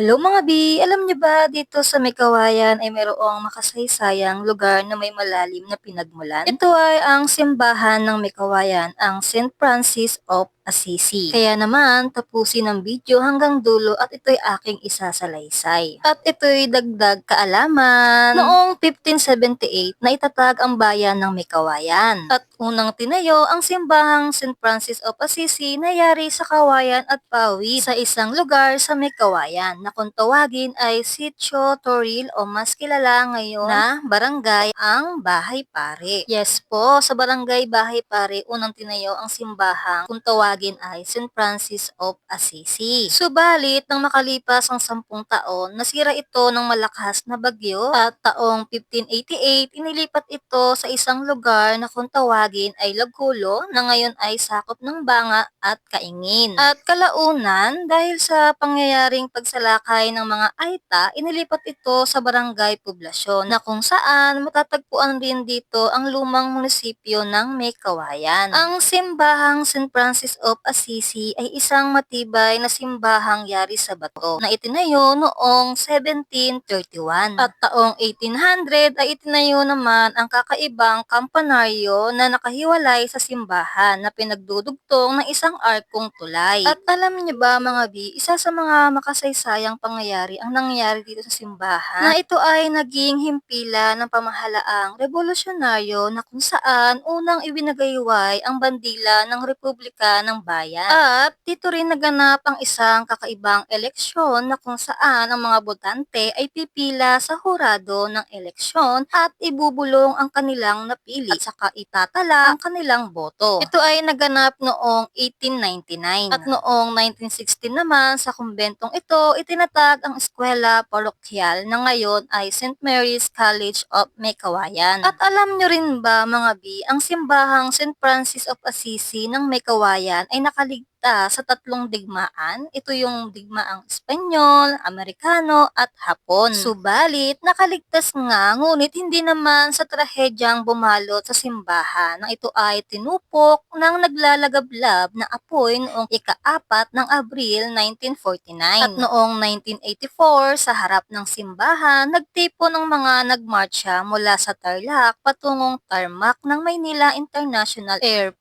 Hello mga B! Alam niyo ba dito sa may kawayan ay mayroong makasaysayang lugar na may malalim na pinagmulan? Ito ay ang simbahan ng may kawayan, ang St. Francis of Assisi. Kaya naman, tapusin ang video hanggang dulo at ito'y aking isasalaysay. At ito'y dagdag kaalaman. Noong 1578, naitatag ang bayan ng may kawayan. At unang tinayo ang simbahang St. Francis of Assisi na yari sa Kawayan at Pawid sa isang lugar sa may kawayan na kung tawagin ay Sitio Toril o mas kilala ngayon na Barangay ang Bahay Pare. Yes po, sa Barangay Bahay Pare unang tinayo ang simbahang kung tawagin ay St. Francis of Assisi. Subalit nang makalipas ang 10 taon, nasira ito ng malakas na bagyo at taong 1588 inilipat ito sa isang lugar na kung tawagin ay Lagulo na ngayon ay sakop ng Banga at Kaingin. At kalaunan, dahil sa pangyayaring pagsalakay ng mga Aita, inilipat ito sa Barangay Poblasyon na kung saan matatagpuan rin dito ang lumang munisipyo ng May Kawayan. Ang simbahang St. Francis of Assisi ay isang matibay na simbahang yari sa bato na itinayo noong 1731 at taong 1800 ay itinayo naman ang kakaibang kampanaryo na nakahiwalay sa simbahan na pinagdudugtong ng isang arkong tulay. At alam niyo ba mga B, isa sa mga makasaysayang pangyayari ang nangyari dito sa simbahan na ito ay naging himpilan ng pamahalaang revolusyonaryo na kung saan unang ibinagayway ang bandila ng Republika ng Bayan. At dito rin naganap ang isang kakaibang eleksyon na kung saan ang mga botante ay pipila sa hurado ng eleksyon at ibubulong ang kanilang napili at saka itatala ang kanilang boto. Ito ay naganap noong 1899 at noong 1916 naman sa kumbentong ito itinatag ang eskwela parokyal na ngayon ay St. Mary's College of May Kawayan. At alam nyo rin ba mga B, ang simbahang St. Francis of Assisi ng May Kawayan ay nakaligtas sa 3 digmaan. Ito yung digmaang Espanyol, Amerikano at Hapon. Subalit, nakaligtas nga ngunit hindi naman sa trahedyang bumalot sa simbahan na ito ay tinupok ng naglalagablab na apoy noong ika-4 ng Abril 1949. At noong 1984, sa harap ng simbahan, nagtipo ng mga nagmarcha mula sa Tarlac patungong Tarmac ng Maynila International Airport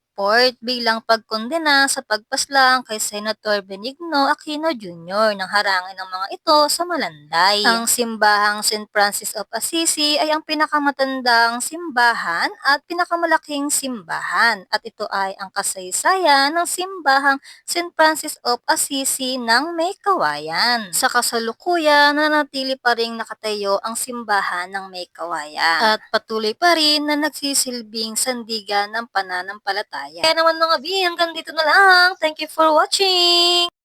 bilang pagkondena sa pagpaslang kay Senator Benigno Aquino Jr. nang harangin ng mga ito sa Malanday. Ang simbahang St. Francis of Assisi ay ang pinakamatandang simbahan at pinakamalaking simbahan at ito ay ang kasaysayan ng simbahang St. Francis of Assisi ng May Kawayan. Sa kasalukuyan, nanatili pa ring nakatayo ang simbahan ng May Kawayan at patuloy pa rin na nagsisilbing sandigan ng pananampalataya. Kaya naman mga B, hanggang dito na lang. Thank you for watching!